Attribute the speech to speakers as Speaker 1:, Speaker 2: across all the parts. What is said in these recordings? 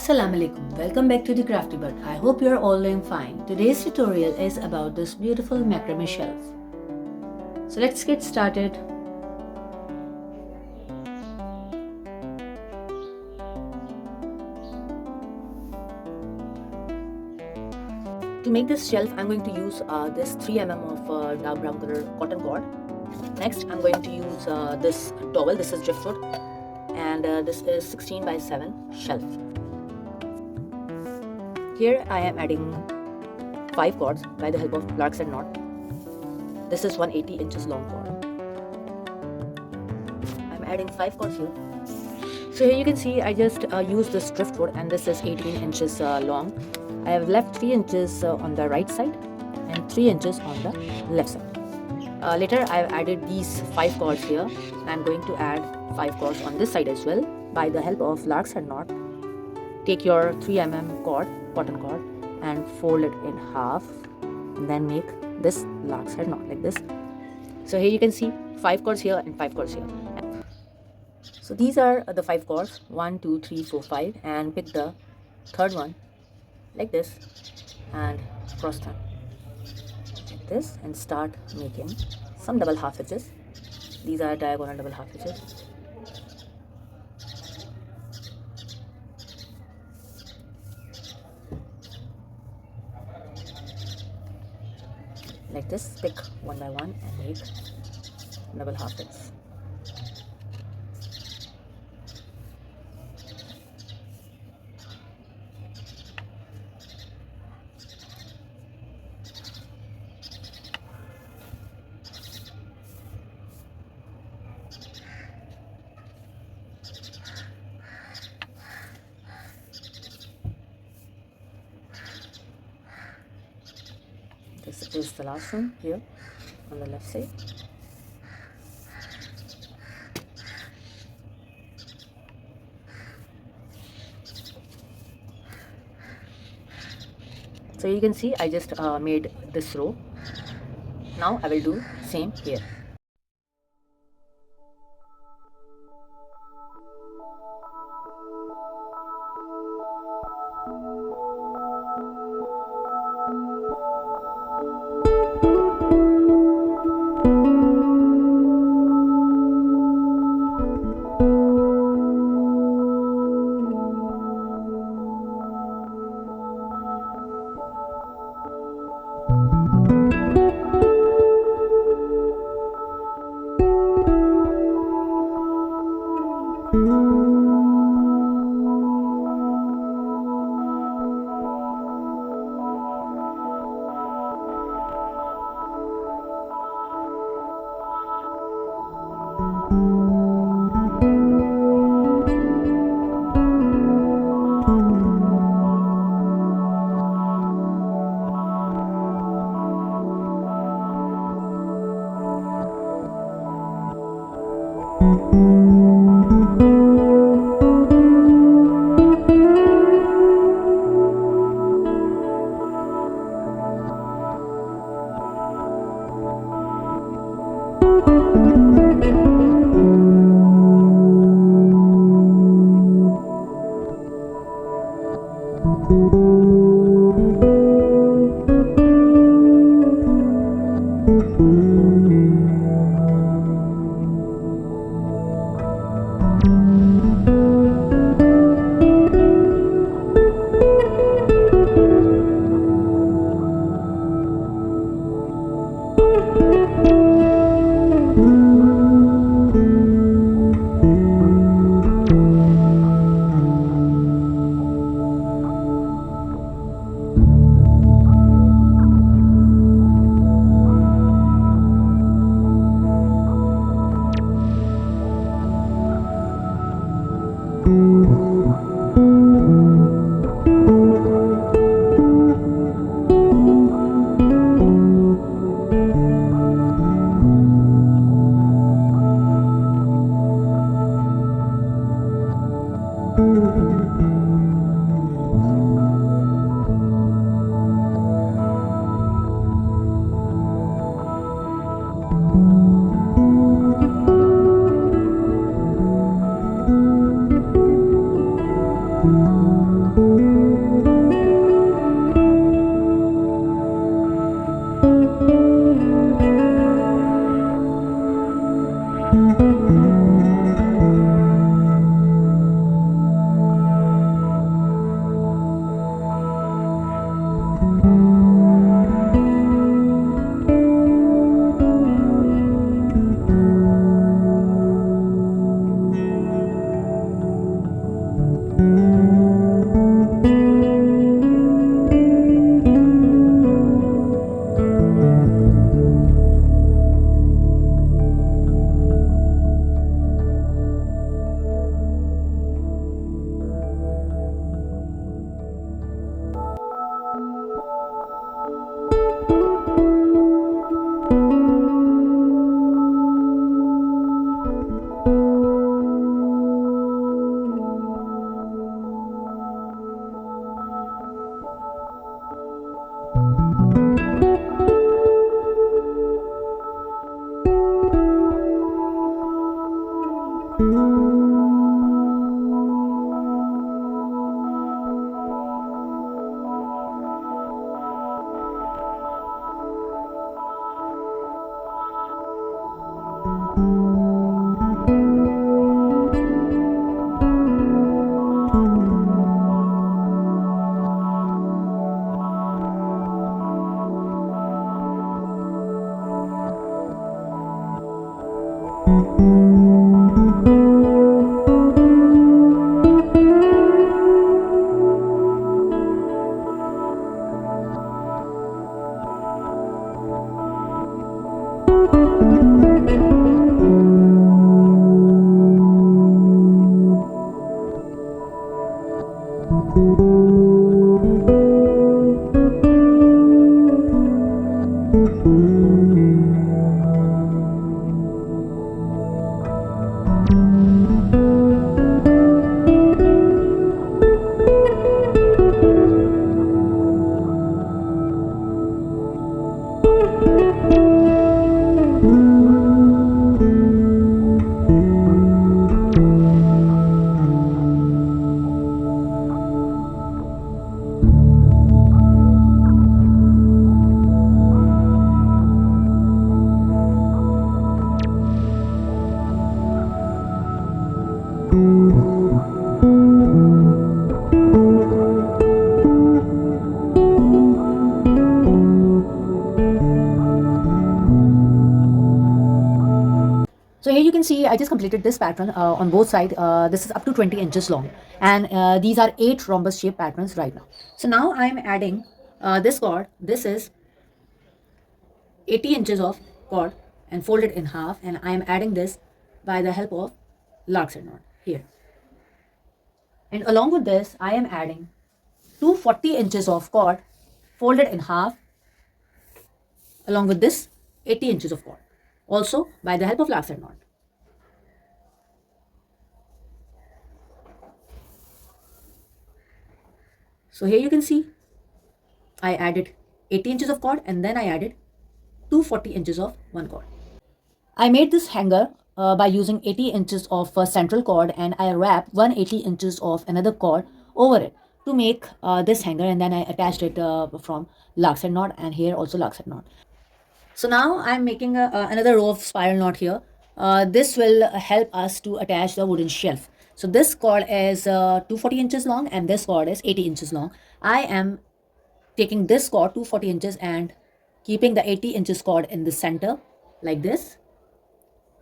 Speaker 1: Assalamu alaikum. Welcome back to the Crafty Bird. I hope you are all doing fine. Today's tutorial is about this beautiful macrame shelf. So let's get started. To make this shelf, I'm going to use this 3 mm of dark brown color cotton cord. Next, I'm going to use this towel. This is driftwood, and this is 16 by 7 shelf. Here I am adding 5 cords by the help of larks and knot. This is 180 inches long cord. I'm adding 5 cords here. So here you can see I just used this driftwood, and this is 18 inches long. I have left 3 inches on the right side and 3 inches on the left side. Later I have added these 5 cords here, and I'm going to add 5 cords on this side as well by the help of larks and knot. Take your 3 mm cord, cotton cord, and fold it in half, and then make this lark's head knot like this. So here you can see 5 cords here and 5 cords here. So these are the 5 cords, 1, 2, 3, 4, 5, and pick the third one like this and cross them like this, and start making some double half hitches. These are diagonal double half hitches. Like this, pick one by one and make double half hitches. This is the last one here on the left side. So you can see I just made this row. Now I will do same here. So here you can see I just completed this pattern on both sides. This is up to 20 inches long, and these are 8 rhombus shape patterns right now. So now I'm adding this cord. This is 80 inches of cord and folded in half, and I'm adding this by the help of lark's head knot here. And along with this, I am adding 240 inches of cord folded in half along with this 80 inches of cord, also by the help of lark's head knot. So here you can see I added 80 inches of cord and then I added 240 inches of one cord. I made this hanger by using 80 inches of central cord, and I wrapped 180 inches of another cord over it to make this hanger, and then I attached it from lark's head knot, and here also lark's head knot. So now I'm making another row of spiral knot here. This will help us to attach the wooden shelf. So this cord is 240 inches long and this cord is 80 inches long. I am taking this cord 240 inches and keeping the 80 inches cord in the center like this,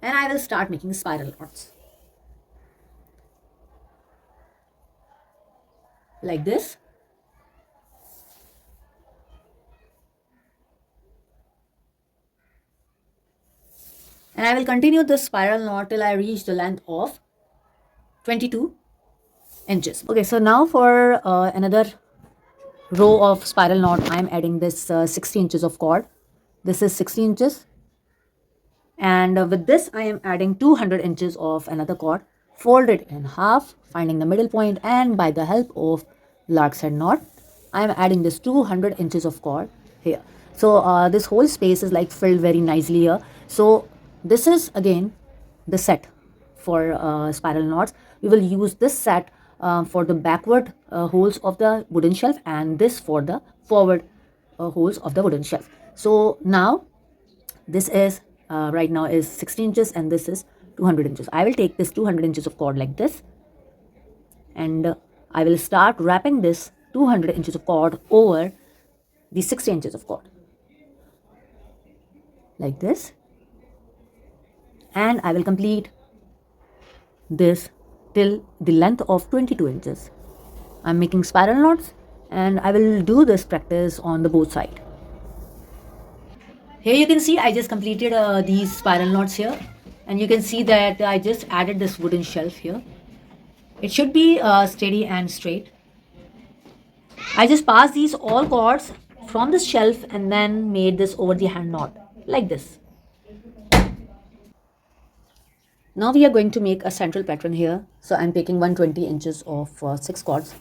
Speaker 1: and I will start making spiral knots like this. And I will continue this spiral knot till I reach the length of 22 inches. Okay, so now for another row of spiral knot, I am adding this 60 inches of cord. This is 60 inches, and with this I am adding 200 inches of another cord folded in half, finding the middle point, and by the help of lark's head knot I am adding this 200 inches of cord here. So this whole space is like filled very nicely here. So this is again the set for spiral knots. We will use this set for the backward holes of the wooden shelf, and this for the forward holes of the wooden shelf. So now this is right now is 60 inches and this is 200 inches. I will take this 200 inches of cord like this, and I will start wrapping this 200 inches of cord over the 60 inches of cord like this, and I will complete this till the length of 22 inches. I'm making spiral knots, and I will do this practice on the both side. Here you can see I just completed these spiral knots here, and you can see that I just added this wooden shelf here. It should be steady and straight. I just passed these all cords from the shelf and then made this over the hand knot like this. Now we are going to make a central pattern here. So I'm taking 120 inches of 6 cords,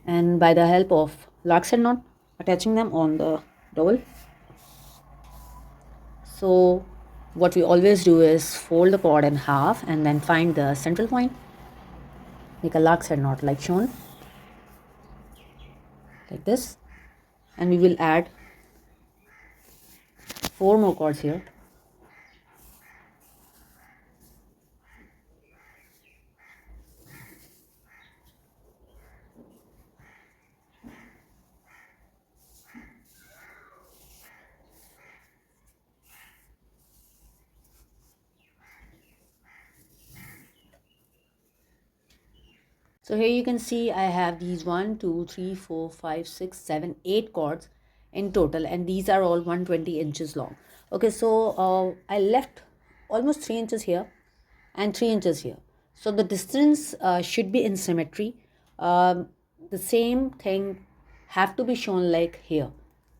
Speaker 1: and by the help of lark's head knot attaching them on the dowel. So what we always do is fold the cord in half and then find the central point, make a lark's head knot like shown like this, and we will add 4 more cords here So here you can see I have these 1, 2, 3, 4, 5, 6, 7, 8 cords in total, and these are all 120 inches long. Okay, so I left almost 3 inches here and 3 inches here. So the distance should be in symmetry. The same thing have to be shown like here.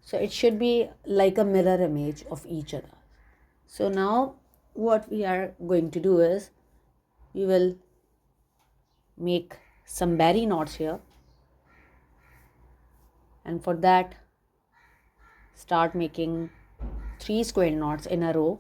Speaker 1: So it should be like a mirror image of each other. So now what we are going to do is we will make some barry knots here, and for that start making 3 square knots in a row.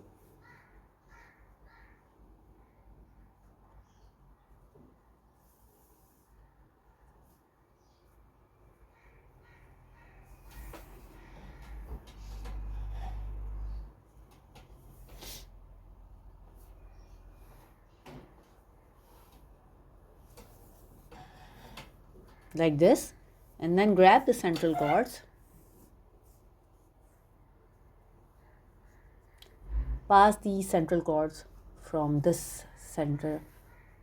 Speaker 1: Like this, and then grab the central cords, pass the central cords from this center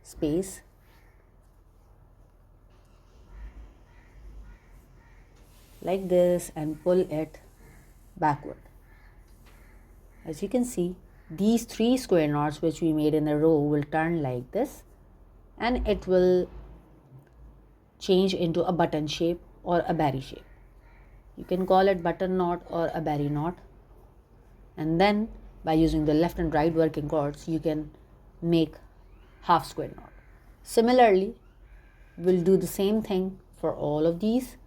Speaker 1: space like this and pull it backward. As you can see, these 3 square knots which we made in a row will turn like this, and it will change into a button shape or a barry shape. You can call it button knot or a barry knot. And then by using the left and right working cords, you can make half square knot. Similarly, we'll do the same thing for all of these.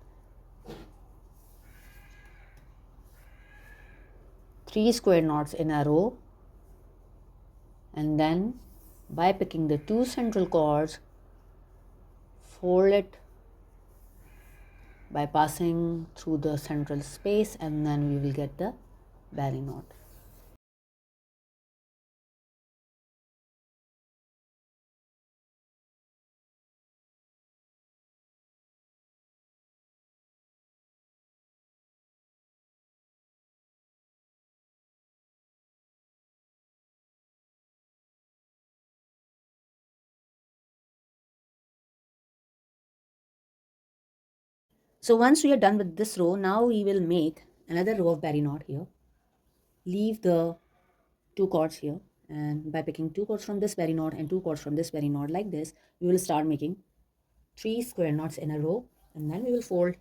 Speaker 1: 3 square knots in a row, and then by picking the 2 central cords, fold it by passing through the central space, and then we will get the barry knot. So once we are done with this row, now we will make another row of barry knot here. Leave the 2 cords here, and by picking 2 cords from this barry knot and 2 cords from this barry knot like this, we will start making 3 square knots in a row, and then we will fold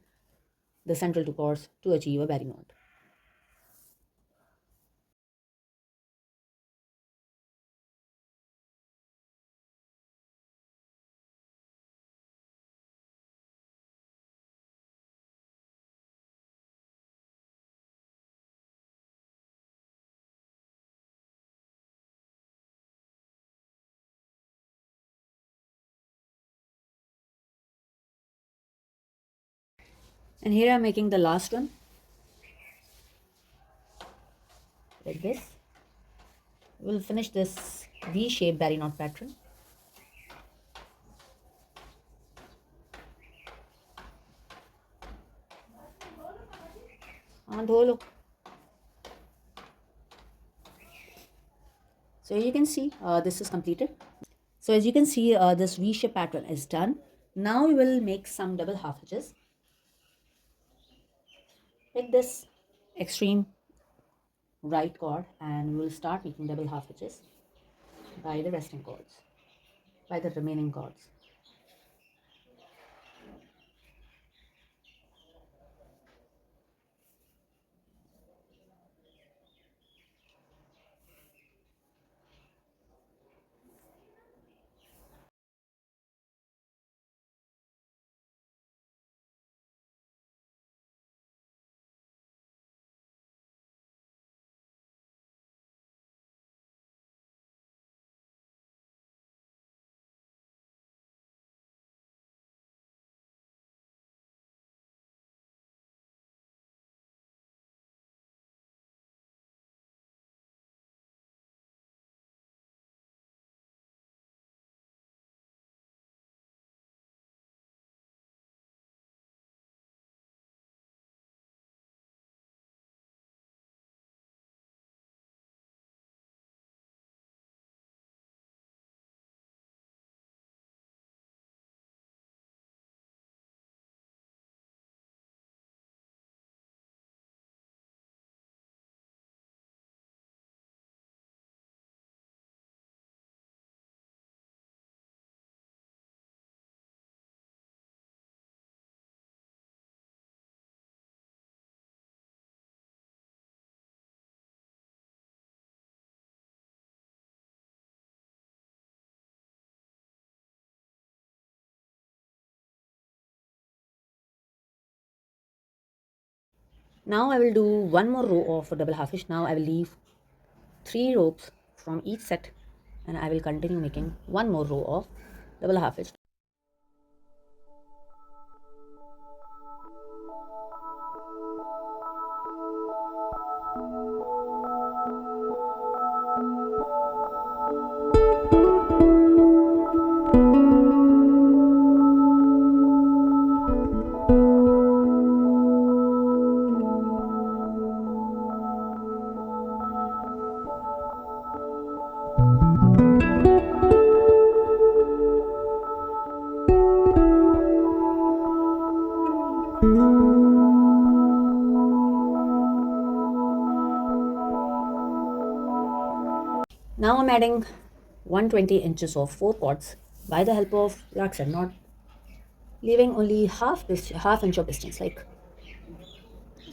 Speaker 1: the central 2 cords to achieve a barry knot. And here I'm making the last one like this. We'll finish this V-shaped barry knot pattern. So you can see this is completed. So as you can see, this V-shape pattern is done. Now we will make some double half hitches. Pick this extreme right cord and we will start making double half hitches by the resting cords, by the remaining cords. Now I will do one more row of double half hitch. Now I will leave 3 ropes from each set, and I will continue making one more row of double half hitch. Now I'm adding 120 inches of 4 cords by the help of larkset knot, leaving only half inch of distance, like,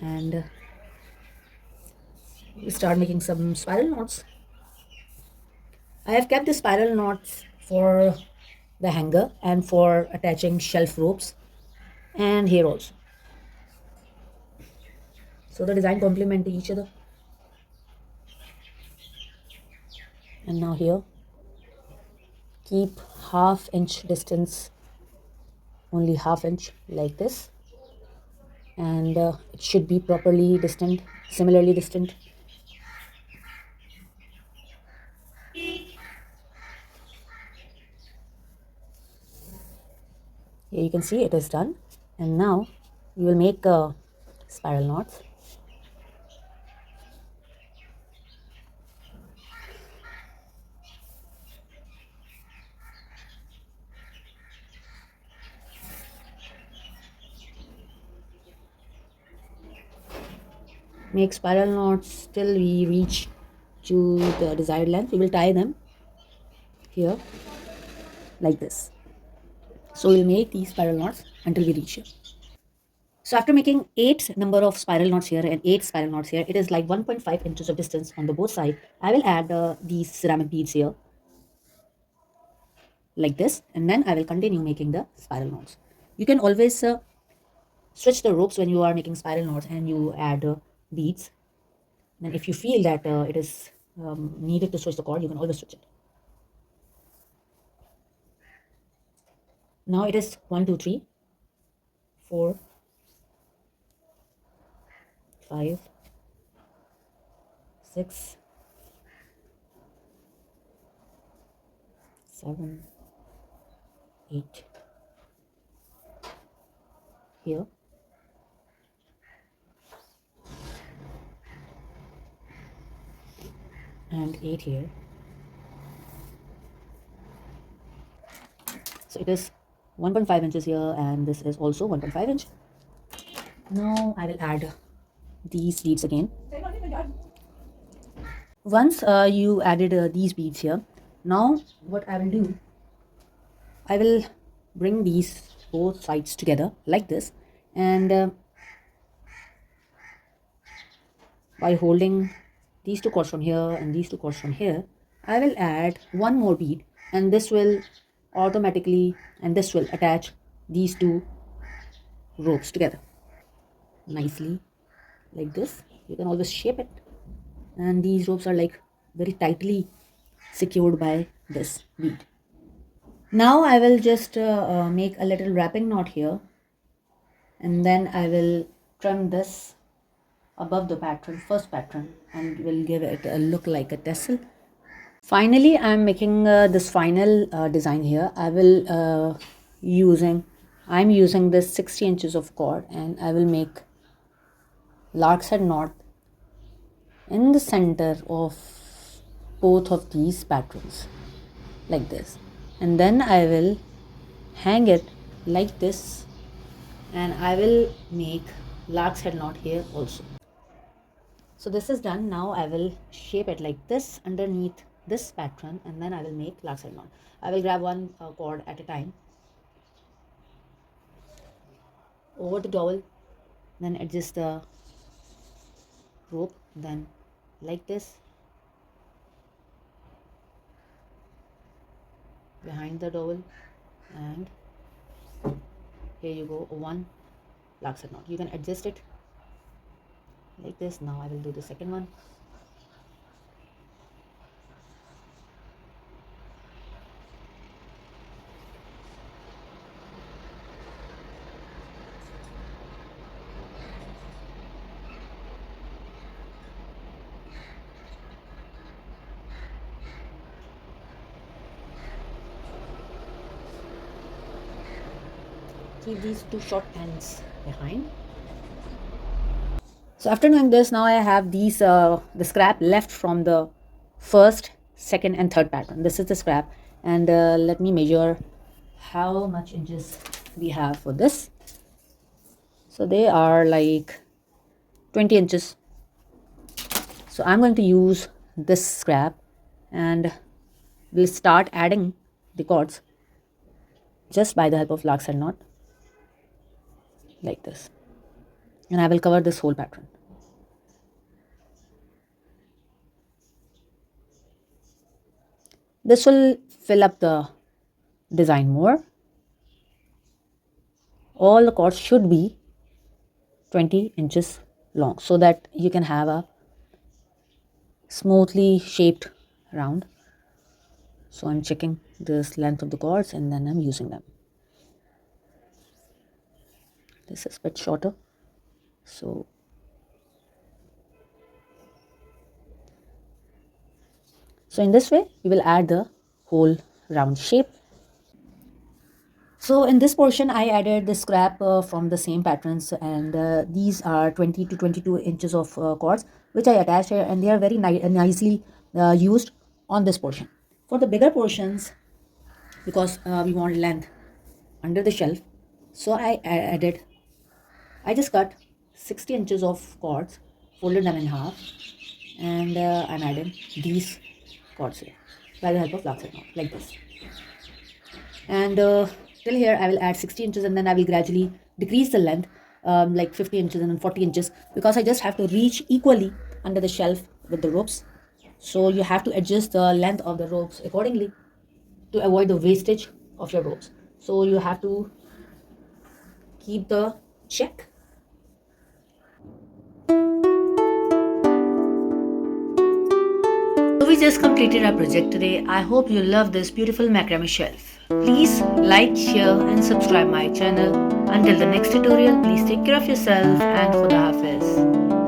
Speaker 1: and we start making some spiral knots. I have kept the spiral knots for the hanger and for attaching shelf ropes, and here also, so the design complement each other. And now here, keep half inch distance, only half inch, like this, and it should be properly distant, similarly distant. Here you can see it is done, and now you will make spiral knots. Make spiral knots till we reach to the desired length. We will tie them here like this. So we'll make these spiral knots until we reach here. So after making 8 number of spiral knots here and 8 spiral knots here, it is like 1.5 inches of distance on the both side. I will add these ceramic beads here like this, and then I will continue making the spiral knots. You can always switch the ropes when you are making spiral knots and you add beads. Then if you feel that it is needed to switch the cord, you can always switch it. Now it is 1, 2, 3, 4, 5, 6, 7, 8 here, and 8 here. So it is 1.5 inches here, and this is also 1.5 inch. Now I will add these beads again. Once you added these beads here, now what I will do, I will bring these both sides together like this, and by holding these 2 cords from here and these 2 cords from here, I will add one more bead, and this will automatically, and this will attach these 2 ropes together nicely like this. You can always shape it, and these ropes are like very tightly secured by this bead. Now I will just make a little wrapping knot here, and then I will trim this above the pattern, first pattern, and will give it a look like a tassel. Finally, I'm making this final design here. I'm using this 60 inches of cord, and I will make lark's head knot in the center of both of these patterns like this, and then I will hang it like this, and I will make lark's head knot here also. So this is done. Now I will shape it like this underneath this pattern, and then I will make lark's head knot. I will grab one cord at a time over the dowel, then adjust the rope, then like this behind the dowel, and here you go, one lark's head knot. You can adjust it like this. Now I will do the second one. Keep these two short ends behind. So after doing this, now I have these the scrap left from the first, second and third pattern. This is the scrap, and let me measure how much inches we have for this. So they are like 20 inches. So I'm going to use this scrap and we'll start adding the cords just by the help of lark side knot, like this, and I will cover this whole pattern. This will fill up the design more. All the cords should be 20 inches long so that you can have a smoothly shaped round. So I'm checking this length of the cords and then I'm using them. This is a bit shorter, so in this way we will add the whole round shape. So in this portion I added the scrap from the same patterns, and these are 20 to 22 inches of cords which I attached here, and they are very nicely used on this portion. For the bigger portions, because we want length under the shelf, so I just cut 60 inches of cords, folded them in half, and I'm adding these cords here by the help of lark side knot, like this. And till here I will add 60 inches, and then I will gradually decrease the length like 50 inches and then 40 inches, because I just have to reach equally under the shelf with the ropes. So you have to adjust the length of the ropes accordingly to avoid the wastage of your ropes. So you have to keep the check. So we just completed our project today. I hope you love this beautiful macrame shelf. Please like, share and subscribe my channel. Until the next tutorial, please take care of yourself and Khuda Hafiz.